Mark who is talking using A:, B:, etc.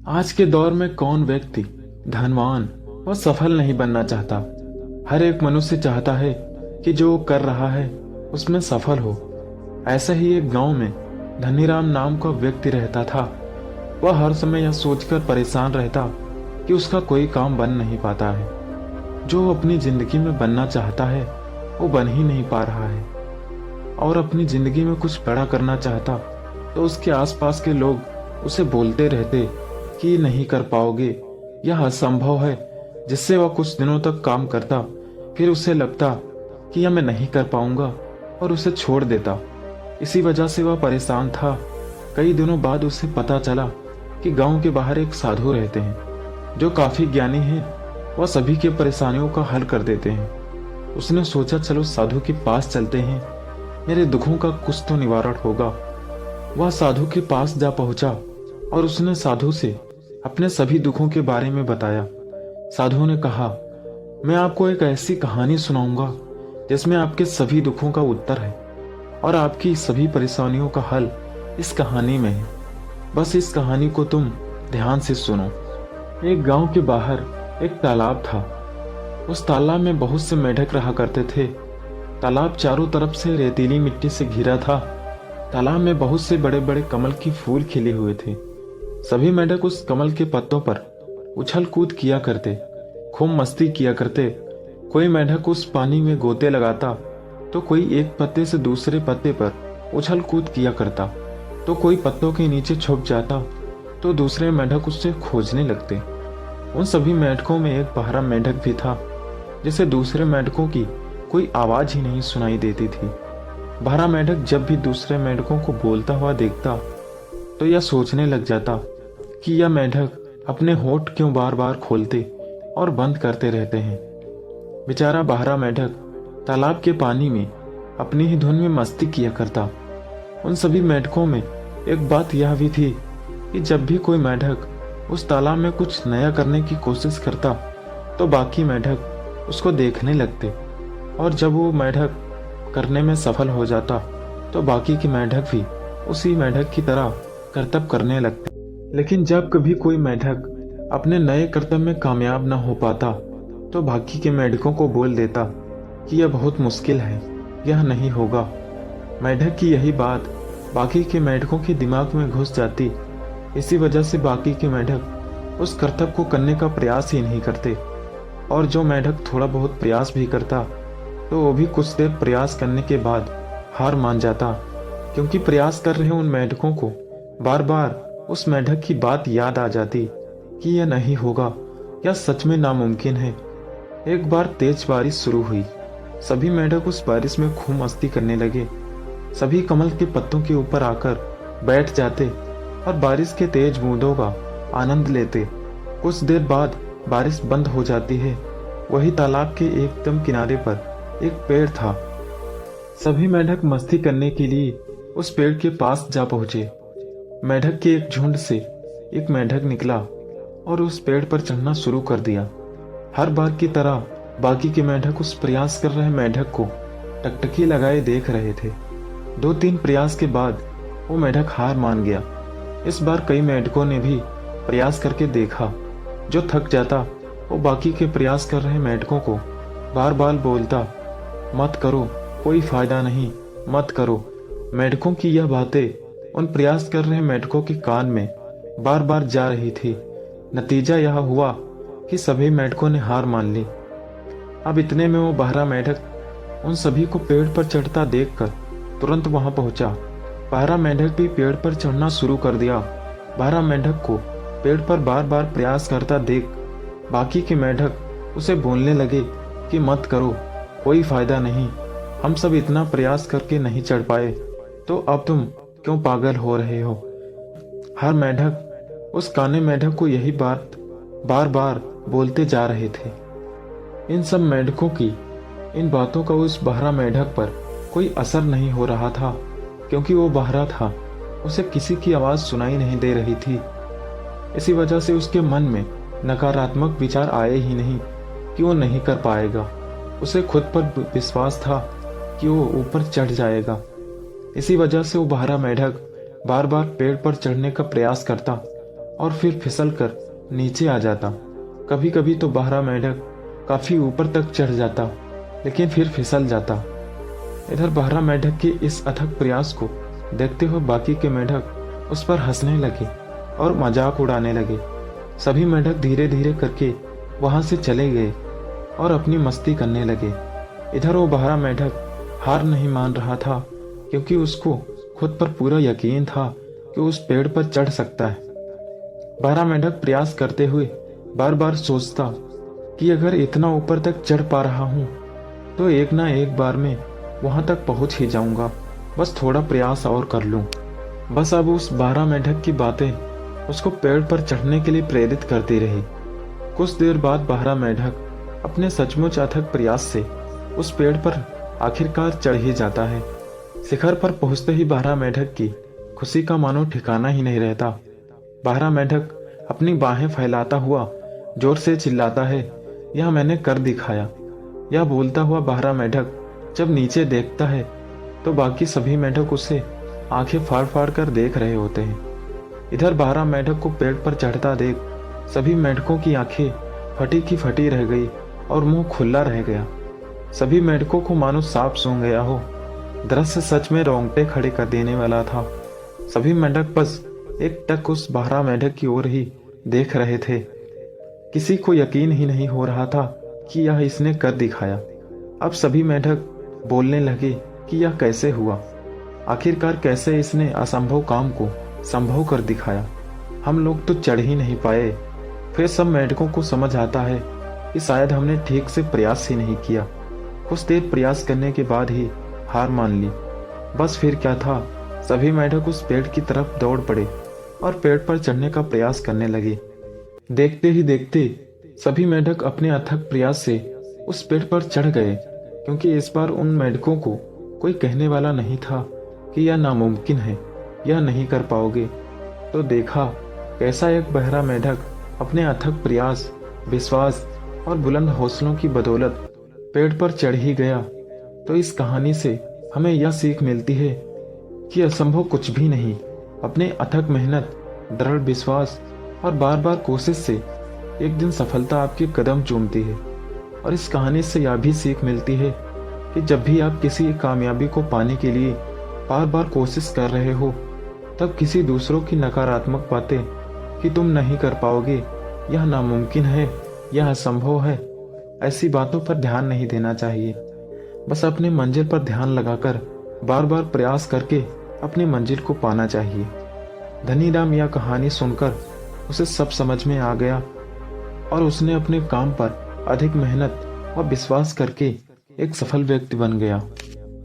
A: आज के दौर में कौन व्यक्ति धनवान और सफल नहीं बनना चाहता। हर एक मनुष्य चाहता है कि जो वो कर रहा है उसमें सफल हो। ऐसा ही एक गांव में धनीराम नाम का व्यक्ति रहता था। वह हर समय यह सोचकर परेशान रहता कि उसका कोई काम बन नहीं पाता है। जो वो अपनी जिंदगी में बनना चाहता है वो बन ही नहीं पा रहा है, और अपनी जिंदगी में कुछ बड़ा करना चाहता तो उसके आसपास के लोग उसे बोलते रहते कि नहीं कर पाओगे, यह असंभव है। जिससे वह कुछ दिनों तक काम करता, फिर उसे लगता कि यह मैं नहीं कर पाऊंगा और उसे छोड़ देता। इसी वजह से वह परेशान था। कई दिनों बाद उसे पता चला कि गांव के बाहर एक साधु रहते हैं जो काफी ज्ञानी हैं। वह सभी के परेशानियों का हल कर देते हैं। उसने सोचा चलो साधु के पास चलते हैं, मेरे दुखों का कुछ तो निवारण होगा। वह साधु के पास जा पहुंचा और उसने साधु से अपने सभी दुखों के बारे में बताया। साधु ने कहा, मैं आपको एक ऐसी कहानी सुनाऊंगा जिसमें आपके सभी दुखों का उत्तर है और आपकी सभी परेशानियों का हल इस कहानी में है। बस इस कहानी को तुम ध्यान से सुनो। एक गांव के बाहर एक तालाब था। उस तालाब में बहुत से मेंढक रहा करते थे। तालाब चारों तरफ से रेतीली मिट्टी से घिरा था। तालाब में बहुत से बड़े बड़े कमल की फूल खिले हुए थे। सभी मेंढक उस कमल के पत्तों पर उछल कूद किया करते, खूब मस्ती किया करते। कोई मेंढक उस पानी में गोते लगाता तो कोई एक पत्ते से दूसरे पत्ते पर उछल कूद किया करता, तो कोई पत्तों के नीचे छुप जाता तो दूसरे मेंढक उससे खोजने लगते। उन सभी मेंढकों में एक बहरा मेंढक भी था जिसे दूसरे मेंढकों की कोई आवाज ही नहीं सुनाई देती थी। बहरा मेंढक जब भी दूसरे मेंढकों को बोलता हुआ देखता तो यह सोचने लग जाता कि यह मेंढक अपने होंठ क्यों बार बार खोलते और बंद करते रहते हैं। बेचारा बहरा मेंढक तालाब के पानी में अपनी ही धुन में मस्ती किया करता। उन सभी मेंढकों में एक बात यह भी थी कि जब भी कोई मेंढक उस तालाब में कुछ नया करने की कोशिश करता तो बाकी मेंढक उसको देखने लगते, और जब वो मेंढक करने में सफल हो जाता तो बाकी के मेंढक भी उसी मेंढक की तरह करतब करने लगते। लेकिन जब कभी कोई मेंढक अपने नए करतब में कामयाब न हो पाता तो बाकी के मेंढकों को बोल देता कि यह बहुत मुश्किल है, यह नहीं होगा। मेंढक की यही बात बाकी के मेंढकों के दिमाग में घुस जाती। इसी वजह से बाकी के मेंढक उस करतब को करने का प्रयास ही नहीं करते, और जो मेंढक थोड़ा बहुत प्रयास भी करता तो वो भी कुछ देर प्रयास करने के बाद हार मान जाता, क्योंकि प्रयास कर रहे उन मेंढकों को बार बार उस मेंढक की बात याद आ जाती कि यह नहीं होगा, यह सच में नामुमकिन है। एक बार तेज बारिश शुरू हुई। सभी मेंढक उस बारिश में खूब मस्ती करने लगे। सभी कमल के पत्तों के ऊपर आकर बैठ जाते और बारिश के तेज बूंदों का आनंद लेते। कुछ देर बाद बारिश बंद हो जाती है। वही तालाब के एकदम किनारे पर एक पेड़ था। सभी मेंढक मस्ती करने के लिए उस पेड़ के पास जा पहुंचे। मेंढक के एक झुंड से एक मेंढक निकला और उस पेड़ पर चढ़ना शुरू कर दिया। हर बार की तरह बाकी के मेंढक उस प्रयास कर रहे मेंढक को टकटकी लगाए देख रहे थे। 2-3 प्रयास के बाद वो मेंढक हार मान गया। इस बार कई मेंढकों ने भी प्रयास करके देखा। जो थक जाता वो बाकी के प्रयास कर रहे मेंढकों को बार बार बोलता, मत करो, कोई फायदा नहीं, मत करो। मेंढकों की यह बातें उन प्रयास कर रहे मेंढकों के कान में बार बार जा रही थी। नतीजा यह हुआ कि सभी मेंढकों ने हार मान ली। अब इतने में वो बहरा मेंढक उन सभी को पेड़ पर चढ़ता देखकर तुरंत वहां पहुंचा। बहरा मेंढक भी पेड़ पर चढ़ना शुरू कर दिया। बहरा मेंढक को पेड़ पर बार बार प्रयास करता देख बाकी के मेंढक उसे बोलने लगे कि मत करो, कोई फायदा नहीं, हम सब इतना प्रयास करके नहीं चढ़ पाए, तो अब तुम क्यों पागल हो रहे हो। हर मेंढक उस काने मेंढक को यही बात बार बार बोलते जा रहे थे। इन सब मेंढकों की इन बातों का उस बहरा मेंढक पर कोई असर नहीं हो रहा था, क्योंकि वो बहरा था, उसे किसी की आवाज सुनाई नहीं दे रही थी। इसी वजह से उसके मन में नकारात्मक विचार आए ही नहीं कि वो नहीं कर पाएगा। उसे खुद पर विश्वास था कि वो ऊपर चढ़ जाएगा। इसी वजह से वो बहरा मेंढक बार बार पेड़ पर चढ़ने का प्रयास करता और फिर फिसल कर नीचे आ जाता। कभी कभी तो बहरा मेंढक काफी ऊपर तक चढ़ जाता, लेकिन फिर फिसल जाता। इधर बहरा मेंढक के इस अथक प्रयास को देखते हुए बाकी के मेंढक उस पर हंसने लगे और मजाक उड़ाने लगे। सभी मेंढक धीरे धीरे करके वहां से चले गए और अपनी मस्ती करने लगे। इधर वो बहरा मेंढक हार नहीं मान रहा था, क्योंकि उसको खुद पर पूरा यकीन था कि उस पेड़ पर चढ़ सकता है। बहरा मेंढक प्रयास करते हुए बार बार सोचता कि अगर इतना ऊपर तक चढ़ पा रहा हूं तो एक ना एक बार में वहां तक पहुंच ही जाऊंगा। बस थोड़ा प्रयास और कर लूं। बस अब उस बहरा मेंढक की बातें उसको पेड़ पर चढ़ने के लिए प्रेरित करती रही। कुछ देर बाद बहरा मेंढक अपने सचमुच अथक प्रयास से उस पेड़ पर आखिरकार चढ़ ही जाता है। शिखर पर पहुंचते ही बहरा मेंढक की खुशी का मानो ठिकाना ही नहीं रहता। बहरा मेंढक अपनी बाहें फैलाता हुआ जोर से चिल्लाता है, यह मैंने कर दिखाया। यह बोलता हुआ बहरा मेंढक जब नीचे देखता है तो बाकी सभी मेंढक उसे आंखें फाड़ फाड़ कर देख रहे होते हैं। इधर बहरा मेंढक को पेड़ पर चढ़ता देख सभी मेंढकों की आंखें फटी की फटी रह गई और मुंह खुला रह गया। सभी मेंढकों को मानो सांप सूंघ गया हो। दृश्य सच में रोंगटे खड़े कर देने वाला था। सभी मेंढक बस एक टक उस बहरा मेंढक की ओर ही देख रहे थे। किसी को यकीन ही नहीं हो रहा था कि यह इसने कर दिखाया। अब सभी मेंढक बोलने लगे कि यह कैसे हुआ, आखिरकार कैसे इसने असंभव काम को संभव कर दिखाया। हम लोग तो चढ़ ही नहीं पाए। फिर सब मेंढकों को समझ आता है कि शायद हमने ठीक से प्रयास ही नहीं किया। कुछ देर प्रयास करने के बाद ही हार मान ली। बस फिर क्या था, सभी मेंढक उस पेड़ की तरफ दौड़ पड़े और पेड़ पर चढ़ने का प्रयास करने लगे। देखते ही देखते सभी मेंढक अपने अथक प्रयास से उस पेड़ पर चढ़ गए, क्योंकि इस बार उन मेंढकों को कोई कहने वाला नहीं था कि यह नामुमकिन है, यह नहीं कर पाओगे। तो देखा कैसा एक बहरा मेंढक अपने अथक प्रयास, विश्वास और बुलंद हौसलों की बदौलत पेड़ पर चढ़ ही गया। तो इस कहानी से हमें यह सीख मिलती है कि असंभव कुछ भी नहीं। अपने अथक मेहनत, दृढ़ विश्वास और बार बार कोशिश से एक दिन सफलता आपके कदम चूमती है। और इस कहानी से यह भी सीख मिलती है कि जब भी आप किसी कामयाबी को पाने के लिए बार बार कोशिश कर रहे हो, तब किसी दूसरों की नकारात्मक बातें कि तुम नहीं कर पाओगे, यह नामुमकिन है, यह असंभव है, ऐसी बातों पर ध्यान नहीं देना चाहिए। बस अपने मंजिल पर ध्यान लगाकर बार बार प्रयास करके अपनी मंजिल को पाना चाहिए। धनीराम यह कहानी सुनकर उसे सब समझ में आ गया और उसने अपने काम पर अधिक मेहनत और विश्वास करके एक सफल व्यक्ति बन गया।